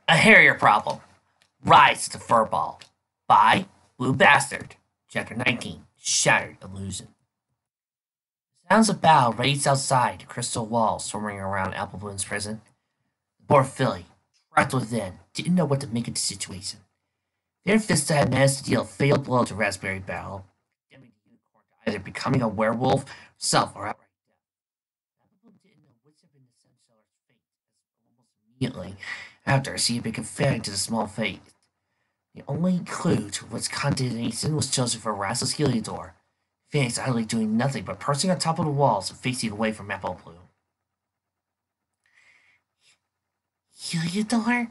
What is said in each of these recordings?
A Hairier problem. Rise to Furball. By Blue Bastard. Chapter 19. Shattered Illusion. Sounds of battle raged outside the crystal walls swarming around Apple Bloom's prison. The poor filly, trapped within, didn't know what to make of the situation. Their Fista had managed to deal a fatal blow to Raspberry Battle, condemning the unicorn to either becoming a werewolf herself or outright death. Apple Bloom didn't know which had been the Sunseller's fate, as almost immediately after she had been confined to the small fate. The only clue to what's condemnation was chosen for Rasmus Heliodor. Phoenix idly doing nothing but perching on top of the walls and facing away from Apple Bloom. Heliodor?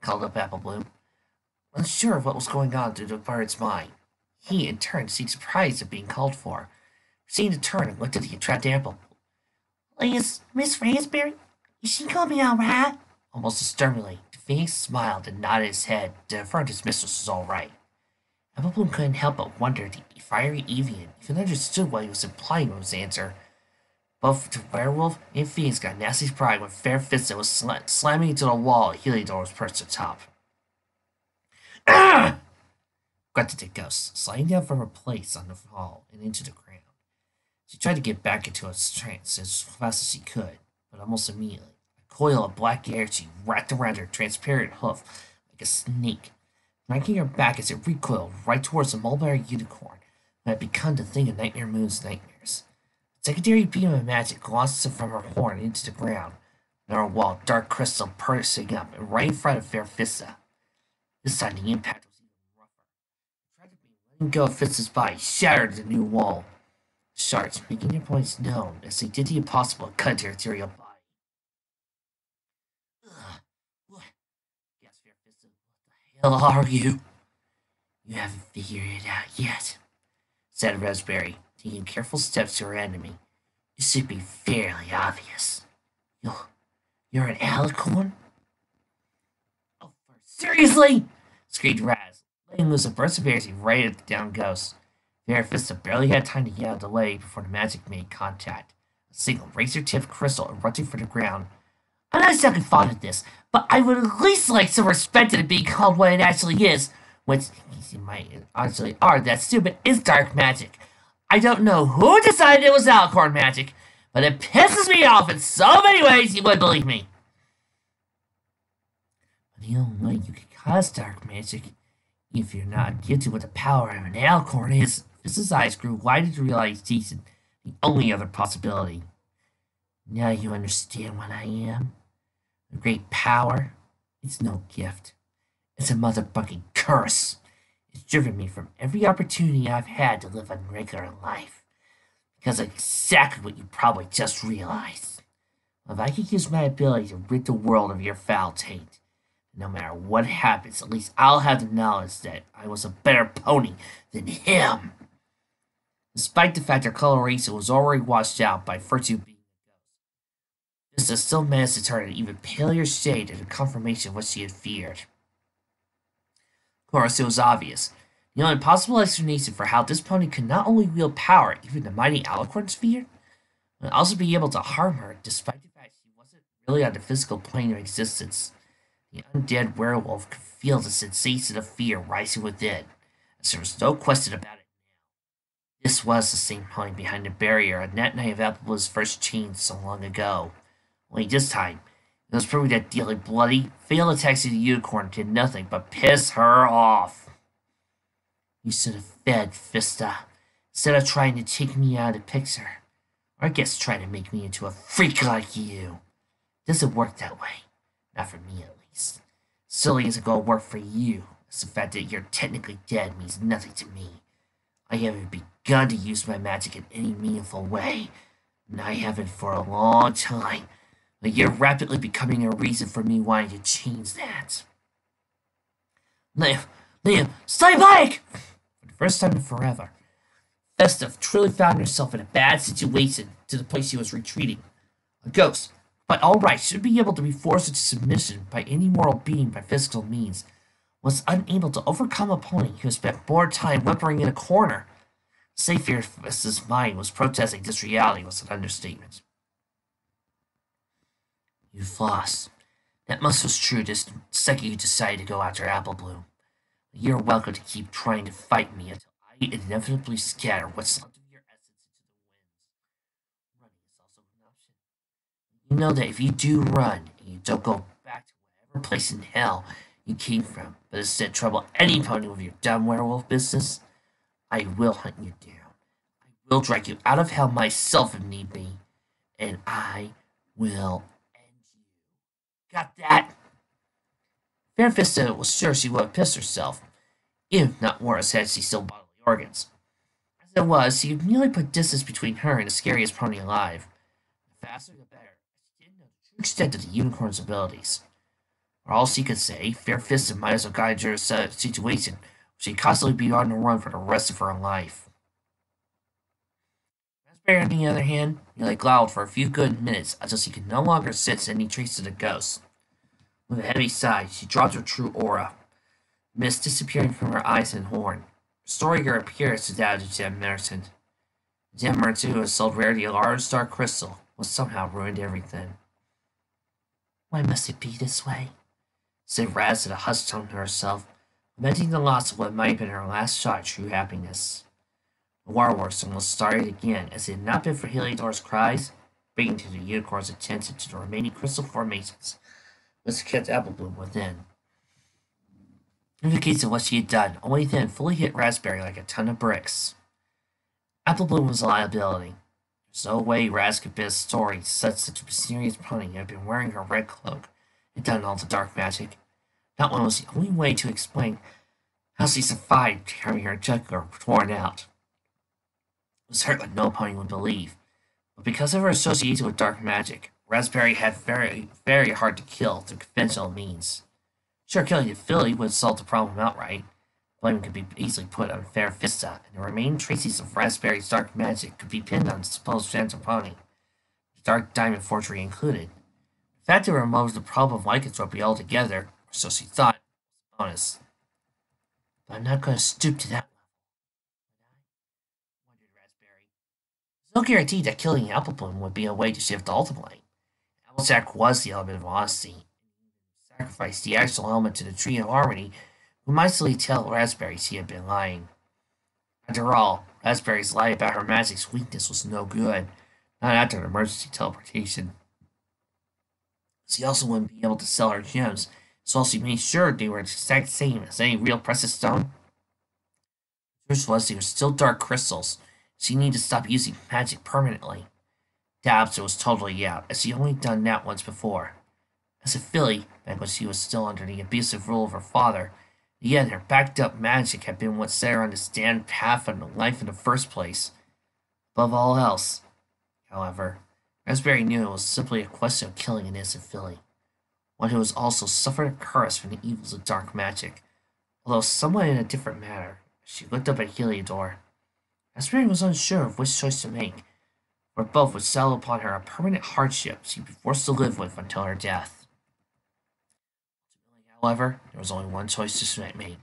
Called up Apple Bloom, unsure of what was going on through the bird's mind. He, in turn, seemed surprised at being called for. Proceeding to turn and looked at the attracted Apple Bloom. Is Miss Raspberry? Is she coming out, right? Almost sternly, Phoenix smiled and nodded his head to affirm his mistress was all right. Apple Bloom couldn't help but wonder if the fiery avian even understood what he was implying with his answer. Both the werewolf and Phoenix got nasty pride when Fair Fista was slamming into the wall Heliodor was perched atop. Ah! Grunted the ghost, sliding down from her place on the wall and into the ground. She tried to get back into a trance as fast as she could, but almost immediately, a coil of black energy wrapped around her transparent hoof like a snake, striking her back as it recoiled right towards the mulberry unicorn that had become the thing of Nightmare Moon's nightmares. A secondary beam of magic launched from her horn into the ground, and her wall dark crystal pursing up and right in front of Fair Fista. This time the impact was even rougher. It tried to be letting go of Fista's body, shattered the new wall. The shards, making their points known as they did the impossible and cut into her ethereal body. Ugh, what? Gasped Fair Fista. What the hell are you? You haven't figured it out yet, said Raspberry, taking careful steps to her enemy. It should be fairly obvious. You're an alicorn? Oh, seriously? Screamed Raz, letting loose a burst of energy right at the down ghost. Fair Fista barely had time to yell delay before the magic made contact. A single razor-tipped crystal erupting from the ground. I'm not exactly fond of this, but I would at least like some respect in it being called what it actually is, which, you might honestly are that stupid, is dark magic. I don't know who decided it was alicorn magic, but it pisses me off in so many ways you wouldn't believe me. But the only way you can cause dark magic, if you're not gifted with the power of an alicorn, is. Fista's eyes grew wider to realize Jason, the only other possibility. Now you understand what I am. A great power. It's no gift. It's a motherfucking curse. It's driven me from every opportunity I've had to live a regular life. Because of exactly what you probably just realized. If I could use my ability to rid the world of your foul taint, no matter what happens, at least I'll have the knowledge that I was a better pony than him. Despite the fact her coloration was already washed out by virtue of being a ghost, Vista still managed to turn an even paler shade into confirmation of what she had feared. Of course, it was obvious. The only possible explanation for how this pony could not only wield power even the mighty alicorn sphere, but also be able to harm her despite the fact she wasn't really on the physical plane of existence. The undead werewolf could feel the sensation of fear rising within, as there was no question about it. This was the same pony behind the barrier on that night of Apple's first change so long ago. Only this time, it was proving that dealing bloody, fatal attacks to the unicorn did nothing but piss her off. You should have fed, Fista, instead of trying to take me out of the picture. Or I guess trying to make me into a freak like you. It doesn't work that way. Not for me, at least. Silly isn't going to work for you, as the fact that you're technically dead means nothing to me. I haven't begun to use my magic in any meaningful way, and I haven't for a long time, but you're rapidly becoming a reason for me wanting to change that. Liam, stay back! For the first time in forever, Festa truly found herself in a bad situation to the place she was retreating. A ghost, by all rights, should be able to be forced into submission by any mortal being by physical means, was unable to overcome a pony who spent more time whimpering in a corner. Fista's mind was protesting this reality was an understatement. You've lost. That much was true just the second you decided to go after Apple Bloom. You're welcome to keep trying to fight me until I inevitably scatter what's left of your essence into the winds. Running is also an option. You know that if you do run and you don't go back to whatever place in hell you came from, but instead trouble any pony with your dumb werewolf business, I will hunt you down. I will drag you out of hell myself if need be, and I will end you. Got that? Fair Fista was sure she would have pissed herself, if not worse had she still bodily organs. As it was, she nearly put distance between her and the scariest pony alive. The faster the better, as she didn't know the true extent of the unicorn's abilities. For all she could say, Fair Fista might as well guide her situation, where she'd constantly be on the run for the rest of her life. Raspberry, on the other hand, nearly growled for a few good minutes until she could no longer sense any trace of the ghost. With a heavy sigh, she dropped her true aura, mist disappearing from her eyes and horn, restoring her appearance to that of the gem merchant. The gem merchant who had sold Rarity a large dark crystal was somehow ruined everything. Why must it be this way? Said Raz in a hushed tone to herself, lamenting the loss of what might have been her last shot at true happiness. The waterworks almost started again, as it had not been for Heliodor's cries, bringing to the unicorn's attention to the remaining crystal formations, which kept Apple Bloom within. Indicates of what she had done, only then fully hit Raspberry like a ton of bricks. Apple Bloom was a liability. There's no way Raz could fit a story such a mysterious pony had been wearing her red cloak and done all the dark magic. That one was the only way to explain how she survived having her jugular torn out. It was hurt like no pony would believe, but because of her association with dark magic, Raspberry had very, very hard to kill through conventional means. Sure, killing the filly would solve the problem outright. Blame could be easily put on Fair Fista, and the remaining traces of Raspberry's dark magic could be pinned on the supposed phantom pony, the dark diamond forgery included. The fact that it removes the problem of lycanthropy altogether, or so she thought, was a bonus. But I'm not going to stoop to that level, wondered Raspberry. There's no guarantee that killing Apple Bloom would be a way to shift ultimately. Applejack was the element of honesty. Sacrificed the actual element to the Tree of Harmony, who might easily tell Raspberry she had been lying. After all, Raspberry's lie about her magic's weakness was no good, not after an emergency teleportation. She also wouldn't be able to sell her gems, so she made sure they were the exact same as any real precious stone. The truth was they were still dark crystals. She needed to stop using magic permanently. Dabs was totally out, as she only done that once before. As a filly, back when she was still under the abusive rule of her father, yet her backed-up magic had been what set her on the stand path of life in the first place. Above all else, however, Raspberry knew it was simply a question of killing an innocent filly, one who has also suffered a curse from the evils of dark magic, although somewhat in a different manner. She looked up at Heliodor. Raspberry was unsure of which choice to make, for both would settle upon her a permanent hardship she'd be forced to live with until her death. However, there was only one choice to make.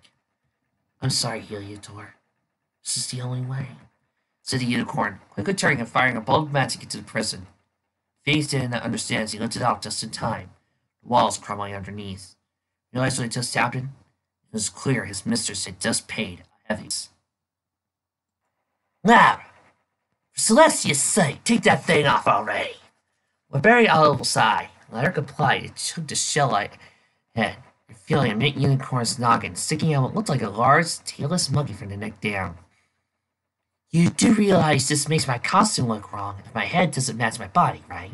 I'm sorry, Heliodor. This is the only way, said the unicorn, quickly turning and firing a bolt of magic into the prison. Phoenix did not understand as he lifted off just in time, the walls crumbling underneath. Realized what had just happened? It was clear his mistress had just paid a heavy. Now, for Celestia's sake, take that thing off already. With a very audible sigh, let her comply and took the shell-like head, feeling a mint unicorn's noggin sticking out what looked like a large, tailless monkey from the neck down. You do realize this makes my costume look wrong if my head doesn't match my body, right?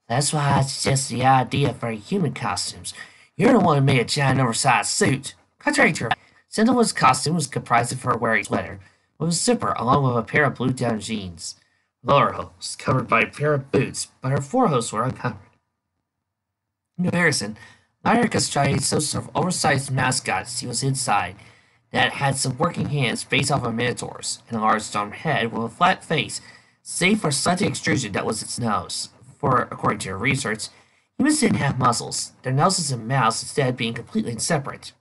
That's why I suggest the idea for human costumes. You're the one who made a giant oversized suit. Contrary to her, Cinderella's costume was comprised of her wearing a sweater, with a zipper along with a pair of blue down jeans. Lower hose covered by a pair of boots, but her forehose were uncovered. In comparison, Lyrica's tried some sort of oversized mascot as he was inside that had some working hands based off of minotaurs and a large stone head with a flat face, save for a slight extrusion that was its nose. For, according to her research, humans didn't have muzzles, their noses and mouths instead being completely separate.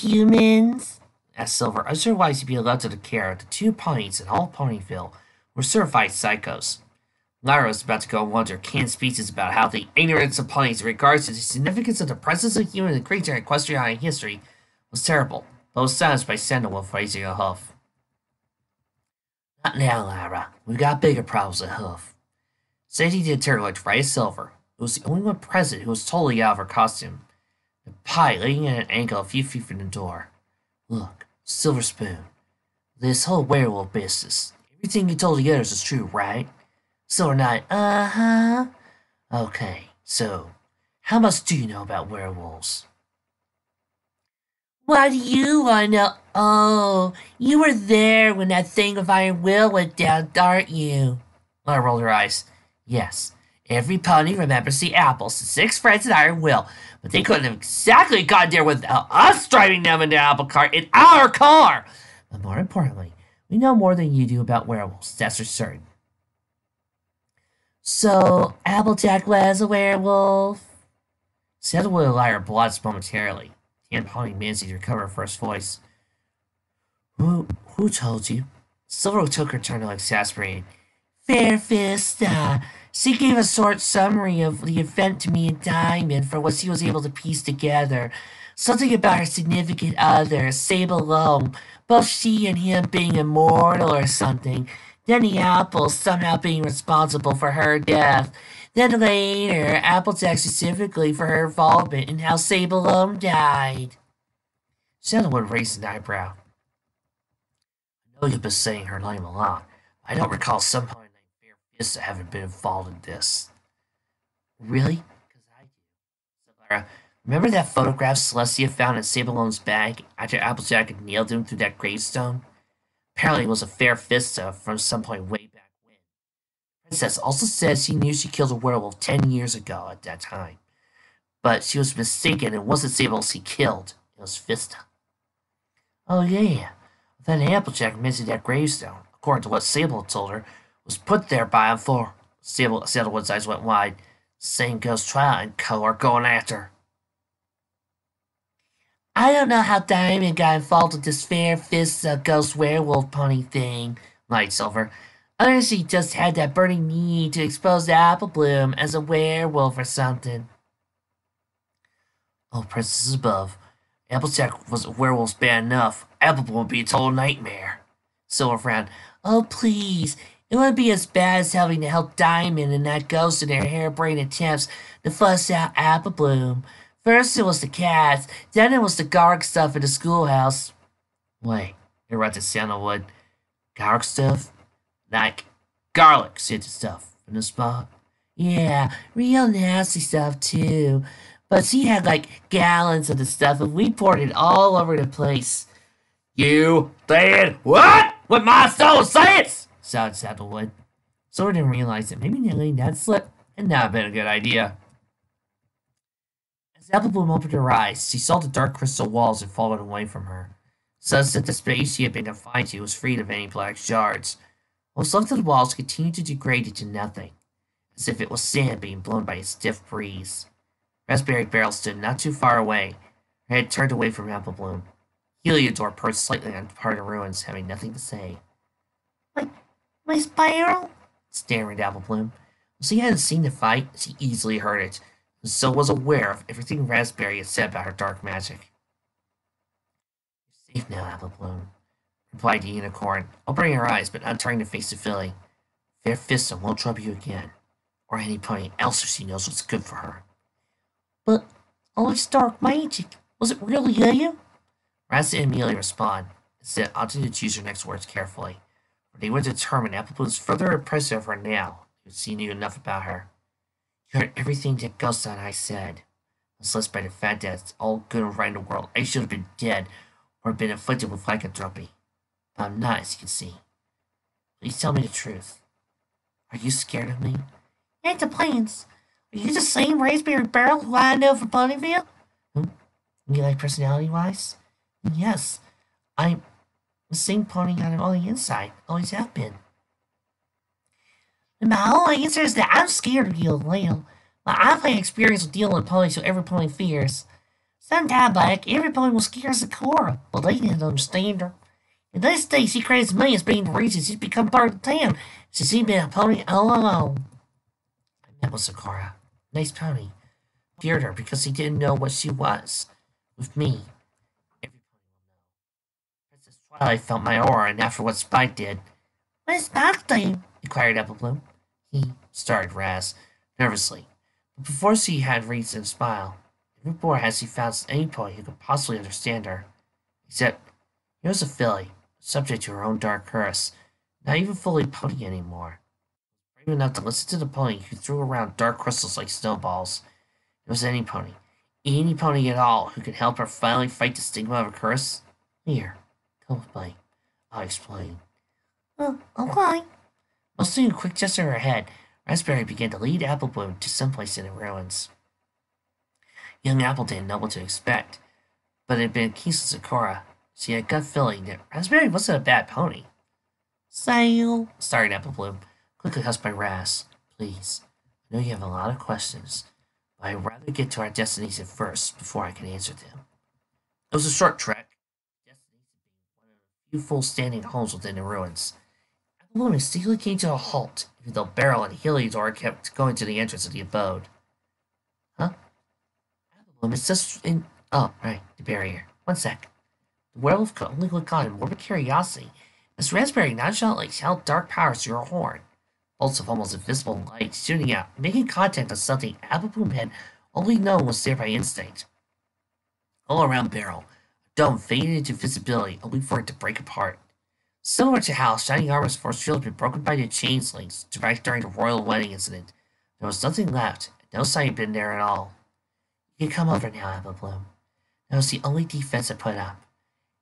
Humans? Asked Silver, unsure why he'd be allowed to the care of the two ponies in all Ponyville were certified psychos. Lyra was about to go on one of her canned speeches about how the ignorance of ponies in regards to the significance of the presence of human and creature in equestrian history was terrible, but was silenced by Sandalwood raising a huff. Not now, Lyra. We've got bigger problems at Hoof. Sadie did turn like Rhea Silver, who was the only one present who was totally out of her costume. The pie laying at an angle a few feet from the door. Look, Silver Spoon. This whole werewolf business. Everything you told the others is true, right? Silver Knight, uh-huh. Okay, so, how much do you know about werewolves? Why do you want to know? Oh, you were there when that thing of Iron Will went down, aren't you? Laura rolled her eyes. Yes, every pony remembers the apples, the 6 friends at Iron Will, but they couldn't have exactly gotten there without us driving them in the apple cart in our car. But more importantly, we know more than you do about werewolves, that's for certain. So, Applejack was a werewolf? Sandalwood and Lyra blushed momentarily. And Pony managed to recover her first voice. Who told you? Silver took her turn to look exasperated. Fairfist, she gave a short summary of the event to me and Diamond for what she was able to piece together. Something about her significant other, Sable Loam, both she and him being immortal or something. Then the apples somehow being responsible for her death. Then later, Applejack specifically for her involvement in how Sable Loam died. Sandalwood raised an eyebrow. I know you've been saying her name a lot. I don't recall some pony named Fairfist having been involved in this. Really? Because I do, said Lyra. Remember that photograph Celestia found in Sable Loam's bag after Applejack had nailed him through that gravestone? Apparently it was a Fairfist from some point way back when. Princess also says she knew she killed a werewolf 10 years ago at that time. But she was mistaken. It wasn't Sable she killed. It was Fista. Oh, yeah. Then Applejack mentioned that gravestone, according to what Sable told her, was put there by him for... Sandalwood's eyes went wide. Same Ghost Trial and Co. are going after her. I don't know how Diamond got involved with this Fairfist ghost werewolf pony thing, lied Silver. Unless he just had that burning need to expose Apple Bloom as a werewolf or something. Oh, Princess above. Applejack was a werewolf's bad enough. Apple Bloom would be a total nightmare. Silver frowned. Oh, please. It wouldn't be as bad as having to help Diamond and that ghost in their harebrained attempts to fuss out Apple Bloom. First it was the cats, then it was the garlic stuff in the schoolhouse. Wait, interrupted Sandalwood. Garlic stuff? Like garlic scented stuff in the spot? Yeah, real nasty stuff too. But she had like gallons of the stuff and we poured it all over the place. You did what? With my soul science? Shouted Sandalwood. Sora didn't realize that maybe letting that slip had not been a good idea. As Apple Bloom opened her eyes, she saw the dark crystal walls had fallen away from her. Such that the space she had been confined to was freed of any black shards. What was left of the walls continued to degrade into nothing, as if it was sand being blown by a stiff breeze. Raspberry Barrel stood not too far away, her head turned away from Apple Bloom. Heliodor perched slightly on part of the ruins, having nothing to say. My spiral? Stammered Apple Bloom. She hadn't seen the fight, she easily heard it, and so was aware of everything Raspberry had said about her dark magic. You're safe now, Apple Bloom, replied the unicorn, opening her eyes but not turning to face the filly. Fairfist won't trouble you again, or any pony else if she knows what's good for her. But all this dark magic, was it really you? Raz didn't immediately respond. Instead, opted to choose her next words carefully, for they were determined Apple Bloom's further impressive of her now, if she knew enough about her. You heard everything that Ghost and I said. I was less by the fact that it's all good and right in the world. I should have been dead, or been afflicted with lycanthropy. But I'm not, as you can see. Please tell me the truth. Are you scared of me? It depends. Are you the same Raspberry Barrel who I know from Ponyville? You like personality-wise? Yes. I'm the same pony on the inside. Always have been. And my only answer is that I'm scared of you, Lil. I've had experience with dealing with ponies who every pony fears. Sometime back, every pony was scared of Sakura, but they didn't understand her. And this day, she credits me as being the reason she's become part of the town, since she's been a pony all along. That was Sakura. Nice pony. Feared her because he didn't know what she was. With me, every pony will know. Princess Twilight felt my aura, and after what Spike did. What is that thing? Inquired Applebloom. He started Raz, nervously. But before she had reason to smile, never before had she found any pony who could possibly understand her. Except, here was a filly, subject to her own dark curse, not even fully pony anymore. Brave enough to listen to the pony who threw around dark crystals like snowballs. It was any pony at all who could help her finally fight the stigma of a curse. Here, come with me. I'll explain. Oh, okay. Mostly a quick gesture of her head, Raspberry began to lead Applebloom to someplace in the ruins. Young Apple didn't know what to expect, but it had been Keys Sakura. She had a gut feeling that Raspberry wasn't a bad pony. Sail, started Applebloom, quickly hushed by Raz. Please, I know you have a lot of questions, but I'd rather get to our destination first before I can answer them. It was a short trek, the destination being one of the few full standing homes within the ruins. Applebloom instinctively came to a halt, even though Beryl and Heliodor kept going to the entrance of the abode. Huh? Applebloom is just in. Oh, right, the barrier. One sec. The werewolf could only look on in morbid curiosity as Raspberry nonchalantly channeled dark powers through her horn. Bolts of almost invisible light shooting out, making contact with something Applebloom had only known was there by instinct. All around Beryl, a dome faded into visibility, only for it to break apart. Similar to how Shining Armor's force field had been broken by the chains links derived during the royal wedding incident, there was nothing left, and no sign had been there at all. You can come over now, Applebloom. That was the only defense I put up.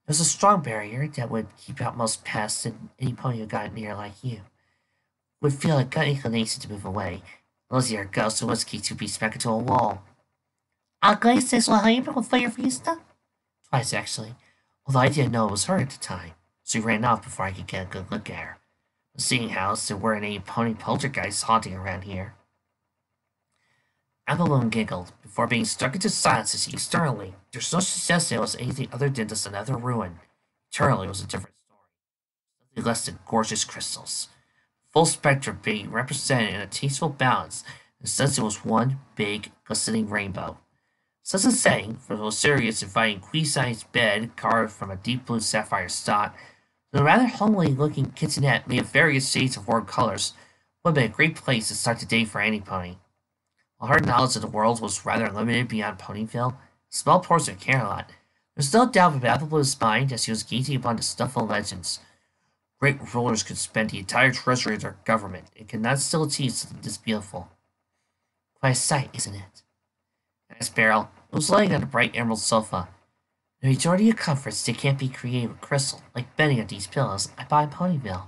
It was a strong barrier that would keep out most pests, and any pony who got near like you would feel a gut inclination to move away, unless you're a ghost who was key to be smacked into a wall. Gracias, Hairier with Fire Fiesta? Twice, actually, although I didn't know it was her at the time. She ran off before I could get a good look at her. Seeing how there weren't any pony poltergeists haunting around here. Applebloom giggled before being struck into silence as he externally. There's no suggestion it was anything other than just another ruin. Eternally was a different story. Nothing less than gorgeous crystals. Full spectrum being represented in a tasteful balance, and since it was one big, glistening rainbow. Such a setting, for the luxurious inviting queen-sized bed carved from a deep blue sapphire stot, the rather homely-looking kitchenette made of various shades of warm colors would have been a great place to start the day for any pony. While her knowledge of the world was rather limited beyond Ponyville, a small portion of Camelot, there was no doubt about Applebloom's mind as she was gazing upon the stufful legends. Great rulers could spend the entire treasury of their government and could not still achieve something this beautiful. Quite a sight, isn't it? Asked Beryl, who was lying on a bright emerald sofa. The majority of comforts they can't be created with crystal, like bedding on these pillows I bought in Ponyville.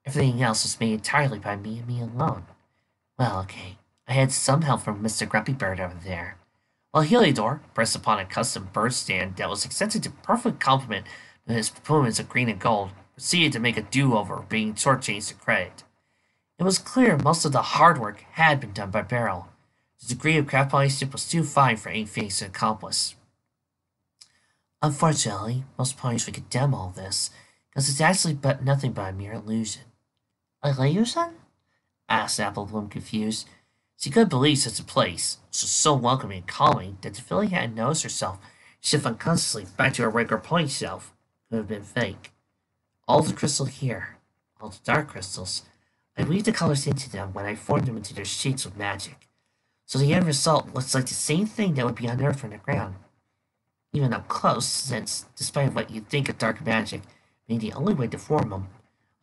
Everything else was made entirely by me and me alone. Well, okay, I had some help from Mr. Grumpy Bird over there. While Heliodor pressed upon a custom bird stand that was accepted to perfect complement to his plumage of green and gold, proceeded to make a do-over, being shortchanged to credit. It was clear most of the hard work had been done by Beryl. The degree of craftsmanship was too fine for anything to accomplish. Unfortunately, most ponies would condemn all this, because it's actually nothing but a mere illusion. Illusion? Asked Applebloom, confused. She couldn't believe such a place, which was so welcoming and calming that the filly hadn't noticed herself shift unconsciously back to her regular pony self, could have been fake. All the crystal here, all the dark crystals, I weaved the colors into them when I formed them into their shapes with magic. So the end result looks like the same thing that would be unearthed from the ground. Even up close, since, despite what you'd think of dark magic being the only way to form them,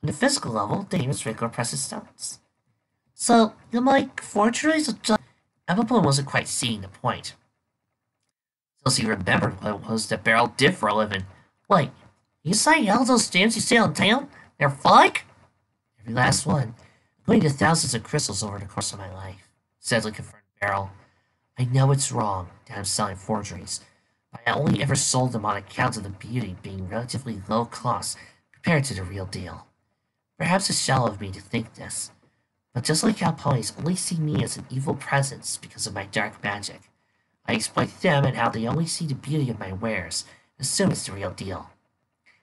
on the physical level, they use regular precious stones. So, you like forgeries of just... Applebloom wasn't quite seeing the point. Until she remembered what it was that Beryl did for a living. Wait, you say all those stamps you sell in town, they're fake? Every last one, including the thousands of crystals over the course of my life, sadly confirmed Beryl. I know it's wrong that I'm selling forgeries, but I only ever sold them on account of the beauty being relatively low cost compared to the real deal. Perhaps it's shallow of me to think this, but just like how ponies only see me as an evil presence because of my dark magic, I exploit them and how they only see the beauty of my wares, and assume it's the real deal.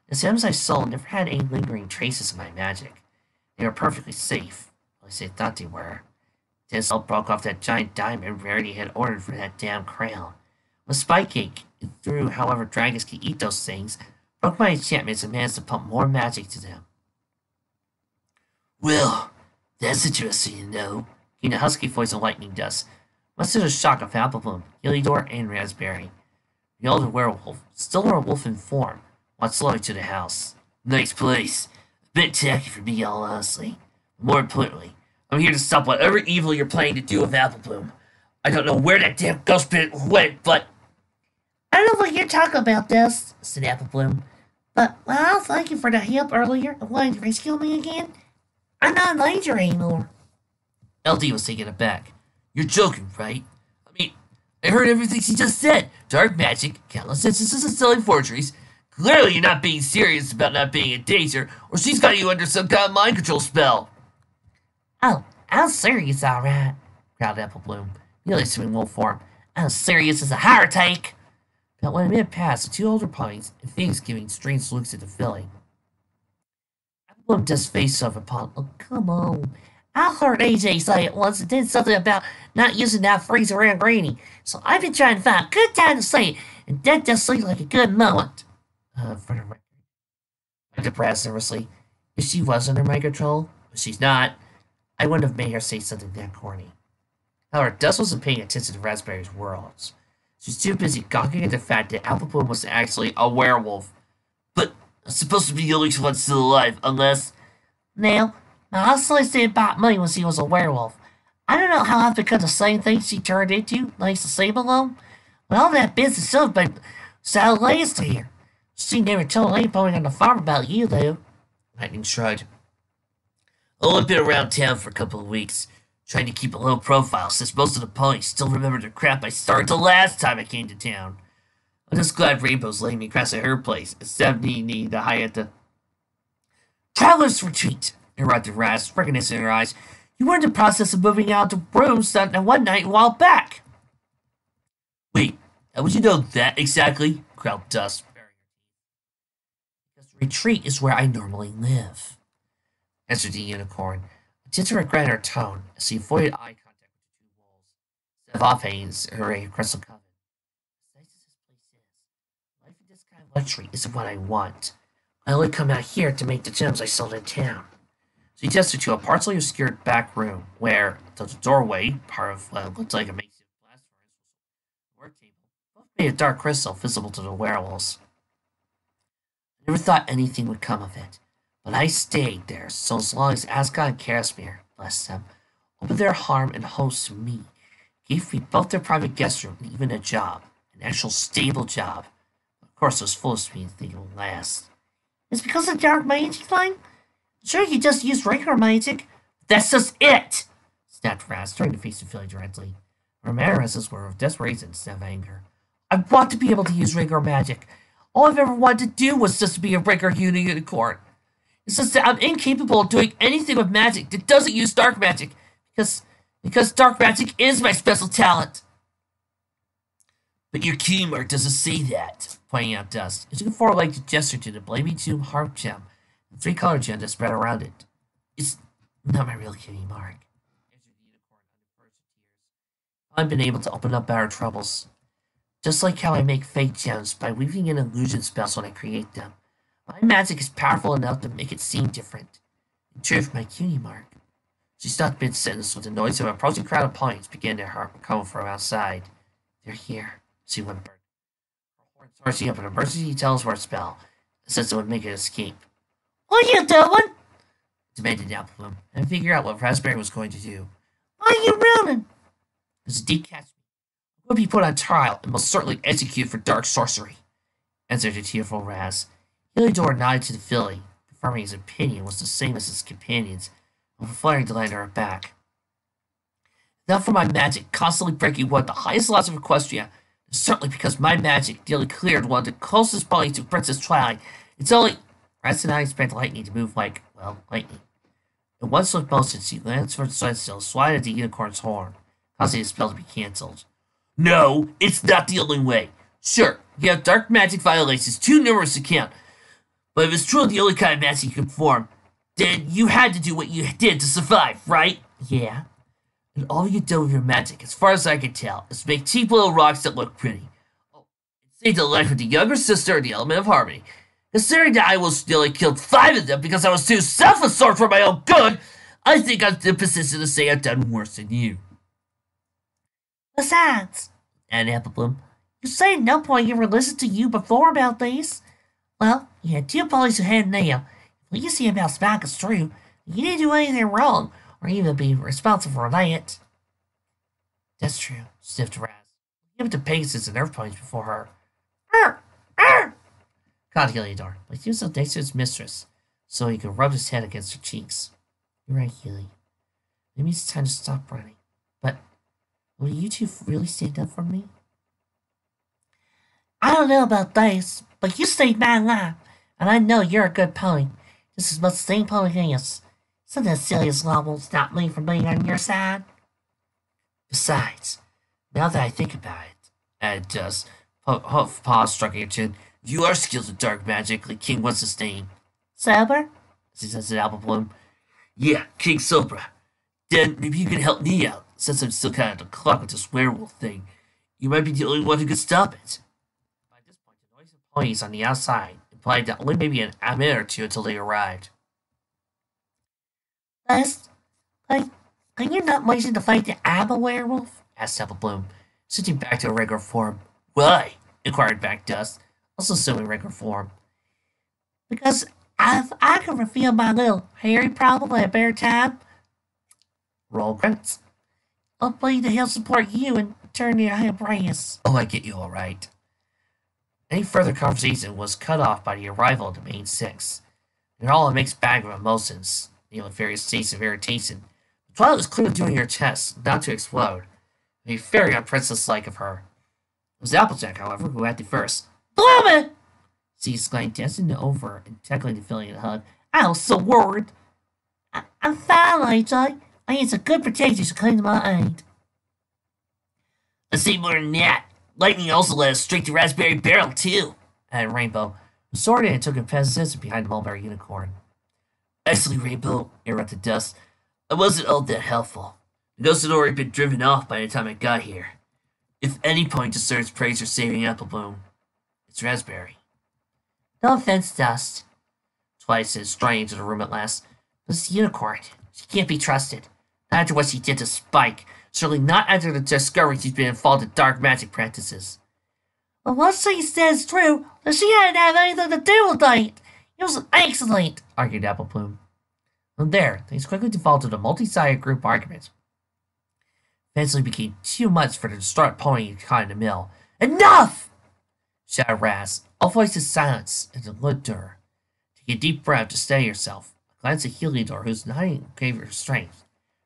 The items I sold never had any lingering traces of my magic. They were perfectly safe, at least I thought they were. Tessel broke off that giant diamond Rarity had ordered for that damn crown. With Spike Cake, through however dragons can eat those things, broke my enchantments and managed to pump more magic to them. Well, that's interesting to know, came the husky voice of Lightning Dust, much to the shock of Applebloom, Heliodor, and Raspberry. The older werewolf, still in a wolfen form, walked slowly to the house. Nice place. A bit tacky for me, all honestly. But more importantly, I'm here to stop whatever evil you're planning to do with Applebloom. I don't know where that damn ghost spirit went, but... I don't know what you're talking about, Dust, said Applebloom. But, well, thank you for the help earlier and wanting to rescue me again. I'm not in danger anymore. LD was taken aback. You're joking, right? I mean, I heard everything she just said. Dark magic, countless instances of silly forgeries. Clearly you're not being serious about not being in danger, or she's got you under some kind of mind control spell. Oh, I'm serious, all right, growled Applebloom, nearly assuming wolf form. I'm serious as a heart attack. But when a minute passed, the two older ponies, and things giving strange looks at the filling. Applebloom just faced off upon. Oh, come on. I heard AJ say it once and did something about not using that phrase around Granny, so I've been trying to find a good time to say it, and that just seems like a good moment. For the record, I depressed nervously. If she was under my control, but she's not, I wouldn't have made her say something that corny. However, Dust wasn't paying attention to Raspberry's words. She's too busy gawking at the fact that Applebloom was actually a werewolf. But I'm supposed to be the only one still alive, unless... Now, my husband said about me when she was a werewolf. I don't know how I've become the same thing she turned into, thanks to Sabalone. But all that business should have been settled last year. She never told anybody on the farm about you, though. Lightning shrugged. I've only been around town for a couple of weeks, trying to keep a low profile since most of the ponies still remember the crap I started the last time I came to town. I'm just glad Rainbow's letting me crash at her place instead of needing to hide at the Traveler's Retreat, interrupted Raz, recognition in her eyes. You were in the process of moving out to rooms that one night a while back. Wait, how would you know that exactly? Growled Dust. Because the retreat is where I normally live, answered the unicorn. A tinge of regret in her tone as she avoided eye contact with the two wolves, instead of offhand her a crystal coven. As nice as this place is, life in this kind of luxury isn't what I want. I only come out here to make the gems I sold in town. She gestured to a partially obscured back room where, to the doorway, part of what looked like a makeshift blast furnace, work table, both made of dark crystal visible to the werewolves. I never thought anything would come of it, but I stayed there so as long as Ascot and Casimir, bless them, opened their harm and host to me, gave me both their private guest room and even a job, an actual stable job. Of course, it was foolish of me to think it would last. It's because of dark magic thing? Sure, you just used regular magic. That's just it! Snapped Raz, turning to face the Philly directly. Her mannerisms were of desperation instead of anger. I want to be able to use regular magic. All I've ever wanted to do was just to be a regular unicorn. It's just that I'm incapable of doing anything with magic that doesn't use dark magic, because dark magic is my special talent. But your key mark doesn't say that, pointing out Dust. It took a four-legged gesture to the Blaming Tomb harp gem, and three-color gem that spread around it. It's not my real key mark, answered the unicorn under bursts of tears. I've been able to open up our troubles, just like how I make fake gems by weaving in illusion spells when I create them. My magic is powerful enough to make it seem different. In truth, my cutie mark. She stopped mid-sentence with the noise of an approaching crowd of ponies began to come from outside. They're here, she whimpered. Her horn charging up an emergency teleport spell, since it would make it escape. What are you doing? Demanded Applebloom, and figure out what Raspberry was going to do. Why are you running? There's a deep catch. Will be put on trial and most certainly executed for dark sorcery, answered the tearful Raz. Heliodor nodded to the filly, confirming his opinion was the same as his companions, with a flaring delight on her back. Not for my magic constantly breaking one of the highest laws of Equestria, and certainly because my magic nearly cleared one of the closest ponies to Princess Twilight. It's only... Raz and I expect lightning to move like, well, lightning. In one swift motion, she glanced for the standstill, swatted at the unicorn's horn, causing the spell to be cancelled. No, it's not the only way. Sure, you have dark magic violations too numerous to count, but if it's truly the only kind of magic you can perform, then you had to do what you did to survive, right? Yeah. And all you do with your magic, as far as I can tell, is make cheap little rocks that look pretty. Oh, it saved the life of the younger sister in the element of harmony. Considering that I was nearly killed 5 of them because I was too self-absorbed for my own good, I think I'm in a position to say I've done worse than you. Besides, And Apple Bloom, you say at no point you ever listened to you before about these. Well, you had 2 bullies who had nail. If you see about Smack is true, you didn't do anything wrong, or even be responsible for that. That's true, sniffed Raz. Give it to Pegasus and Earth points before her. Arr! Arr! Called Heliodor, but he was next to his mistress, so he could rub his head against her cheeks. You're right, Healy. Maybe it's time to stop running. But will you two really stand up for me? I don't know about this, but you saved my life, and I know you're a good pony. Just as much as any pony is. So that silliest law won't stop me from being on your side. Besides, now that I think about it, and does, pause striking her chin, you are skilled in dark magic, like King what's his name? Sober? She says to Apple Bloom. Yeah, King Sobra. Then maybe you can help me out, since I'm still kind of the clock with this werewolf thing. You might be the only one who can stop it. By this point, the noise of ponies on the outside implied that only maybe a minute or two until they arrived. Can you not mention the fact that I'm a werewolf? Asked Apple Bloom, switching back to her regular form. Why? Inquired back Dust, also assuming regular form. Because if I can reveal my little hairy problem at a better time, Roll credits. hopefully he'll support you and turn your brains. Oh, I get you all right. Any further conversation was cut off by the arrival of the main 6. They're all a mixed bag of emotions, in various states of irritation. Twilight was clearly doing her chest, not to explode. A very unprincess-like of her. It was Applejack, however, who acted first. Blooming! She exclaimed, dancing over and tackling the feeling in a hug. I was so worried. I'm fine, AJ. I need some good protection to come to my aid. Let's say more than that. Lightning also led us straight to Raspberry Barrel, too, added Rainbow, who sorted and took a position behind the mulberry unicorn. Actually, Rainbow, interrupted Dust, I wasn't all that helpful. The ghost had already been driven off by the time I got here. If any point deserves praise for saving Apple Bloom, it's Raspberry. No offense, Dust. Twilight said, striding into the room at last. But this unicorn, she can't be trusted. Not after what she did to Spike. Certainly not after the discovery she's been involved in dark magic practices. Well, what she says is true, but she hadn't have anything to do with it. It was excellent, argued Apple Bloom. From there, things quickly devolved into a multi-sided group argument. Eventually became too much for the distraught pony caught in the mill. Enough! Shouted Raz. All voices silenced and looked at her. Take a deep breath to steady yourself. A glance at Heliodor, whose nodding gave her strength.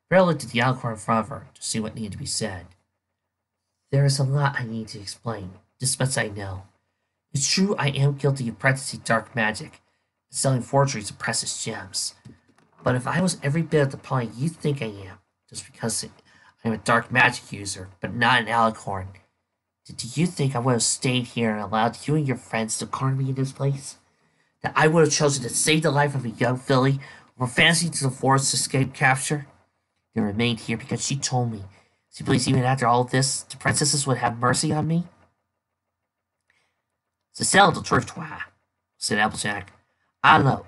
Farrell looked at the unicorn in front of her to see what needed to be said. There is a lot I need to explain. This much I know. It's true I am guilty of practicing dark magic and selling forgeries of precious gems. But if I was every bit of the pony you think I am, just because I'm a dark magic user, but not an alicorn, do you think I would have stayed here and allowed you and your friends to corner me in this place? That I would have chosen to save the life of a young filly over fantasy to the forest to escape capture? They remained here because she told me. She believes even after all this, the princesses would have mercy on me? To tell the truth, why? Said Applejack. I know.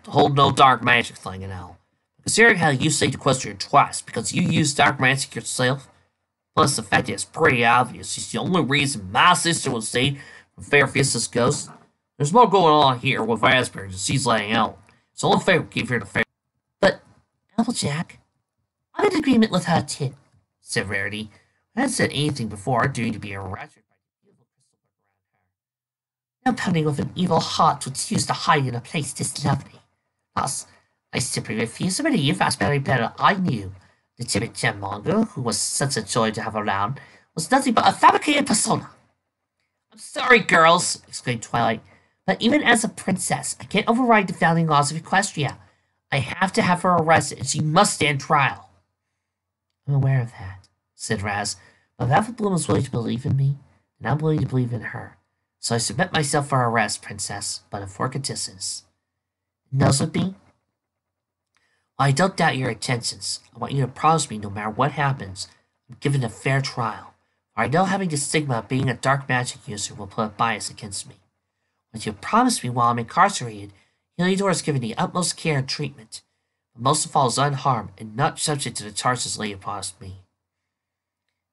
The whole no dark magic thing and all. Considering how you saved the question twice because you used dark magic yourself, plus the fact that it's pretty obvious she's the only reason my sister was saved from Fair Fiesta's ghost, there's more going on here with Raspberry than she's laying out. It's only fair we give her the fair. But, Applejack, I'm in agreement with her too, said Rarity. I hadn't said anything before our duty to be enraptured by the beautiful crystal around her. No pony with an evil heart would choose to hide in a place this lovely. Thus, I simply refuse to believe Raspberry better I knew. The timid gemmonger, who was such a joy to have around, was nothing but a fabricated persona. I'm sorry, girls, exclaimed Twilight, but even as a princess, I can't override the founding laws of Equestria. I have to have her arrested, and she must stand trial. I'm aware of that, said Raz, but if Apple Bloom is willing to believe in me, then I'm willing to believe in her. So I submit myself for arrest, princess, but in 4 conditions. And those would be? While I don't doubt your intentions, I want you to promise me no matter what happens, I'm given a fair trial. For I know having the stigma of being a dark magic user will put a bias against me. What you promise me while I'm incarcerated, Heliodor is given the utmost care and treatment, but most of all is unharmed and not subject to the charges laid upon me.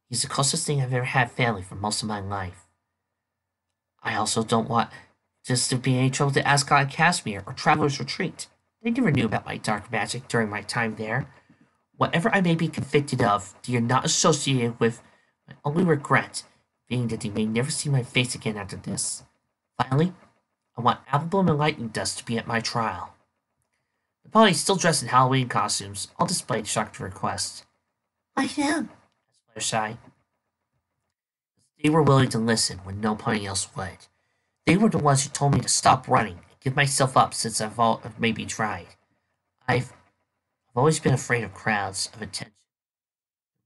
He's the closest thing I've ever had family for most of my life. I also don't want just to be in any trouble to Ascot and Casimir or Traveler's Retreat. They never knew about my dark magic during my time there. Whatever I may be convicted of, they are not associated with my only regret being that they may never see my face again after this. Finally, I want Applebloom and Lightning Dust to be at my trial. The ponies, still dressed in Halloween costumes, all displayed shocked requests. I am, asked Fluttershy. They were willing to listen when no pony else would. They were the ones who told me to stop running and give myself up since I've maybe tried. I've always been afraid of crowds, of attention.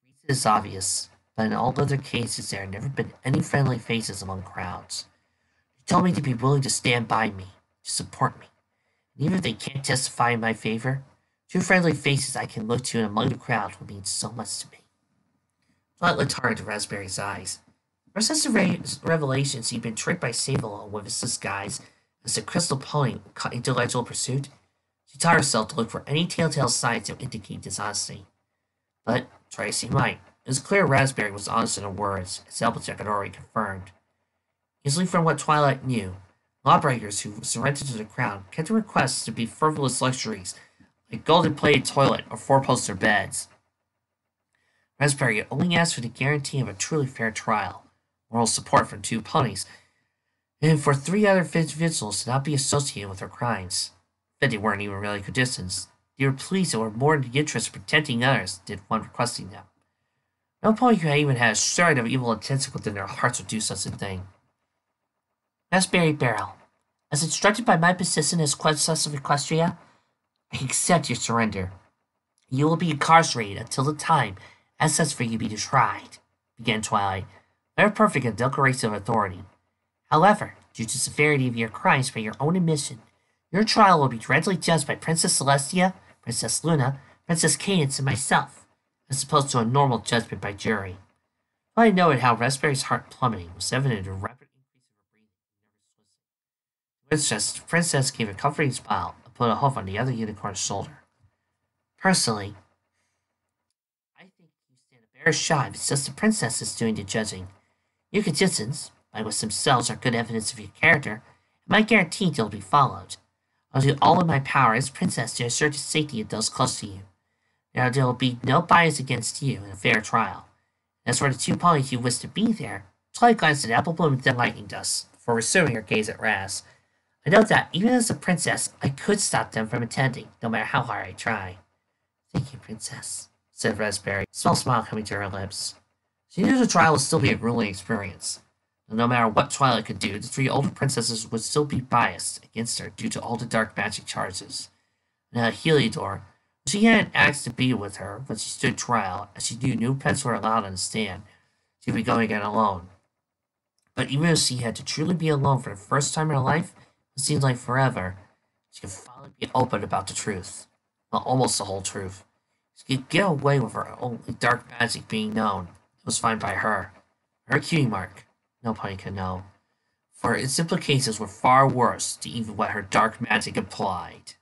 The reason is obvious, but in all other cases there have never been any friendly faces among crowds. They told me to be willing to stand by me, to support me. And even if they can't testify in my favor, two friendly faces I can look to in among the crowd will mean so much to me. Twilight looked hard into Raspberry's eyes. Ever since the revelations he'd been tricked by Savalon with his disguise as the crystal pony caught intellectual pursuit, she taught herself to look for any telltale signs that would indicate dishonesty. But, try as he might, it was clear Raspberry was honest in her words, as Applejack had already confirmed. Easily from what Twilight knew, lawbreakers who surrendered to the crown kept their requests to be frivolous luxuries, like golden-plated toilet or four-poster beds. Raspberry had only asked for the guarantee of a truly fair trial, moral support from two ponies, and for three other individuals to not be associated with her crimes. But they weren't even really creditors. They were pleased and were more in the interest of protecting others than one requesting them. No pony who had even had a shred of evil intent within their hearts would do such a thing. Raspberry Barrel, as instructed by my persistent as Quintessence of Equestria, I accept your surrender. You will be incarcerated until the time as such for you to be tried, began Twilight, very perfect in declaration of authority. However, due to the severity of your crimes by your own admission, your trial will be directly judged by Princess Celestia, Princess Luna, Princess Cadence, and myself, as opposed to a normal judgment by jury. I noted how Raspberry's heart plummeting was evident in a rapid increase of her breathing. The princess gave a comforting smile and put a hoof on the other unicorn's shoulder. Personally, I think you stand a fair shot if it's just the princesses doing the judging. Your contestants, by which themselves are good evidence of your character, and my guarantee they'll be followed. I'll do all in my power as princess to assure the safety of those close to you. Now there will be no bias against you in a fair trial. As for the two ponies who wish to be there, Twilight glanced at Applebloom and then Lightning Dust, before resuming her gaze at Raz. I know that, even as a princess, I could stop them from attending, no matter how hard I try. Thank you, princess, said Raspberry, a small smile coming to her lips. She knew the trial would still be a grueling experience. No matter what Twilight could do, the three older princesses would still be biased against her due to all the dark magic charges. Now Heliodor, she hadn't asked to be with her when she stood trial, as she knew no pets were allowed on the stand. She'd be going in alone. But even if she had to truly be alone for the first time in her life, it seemed like forever, she could finally be open about the truth. Well, almost the whole truth. She could get away with her only dark magic being known. It was fine by her. Her cutie mark. No pony could know. For its implications were far worse to even what her dark magic implied.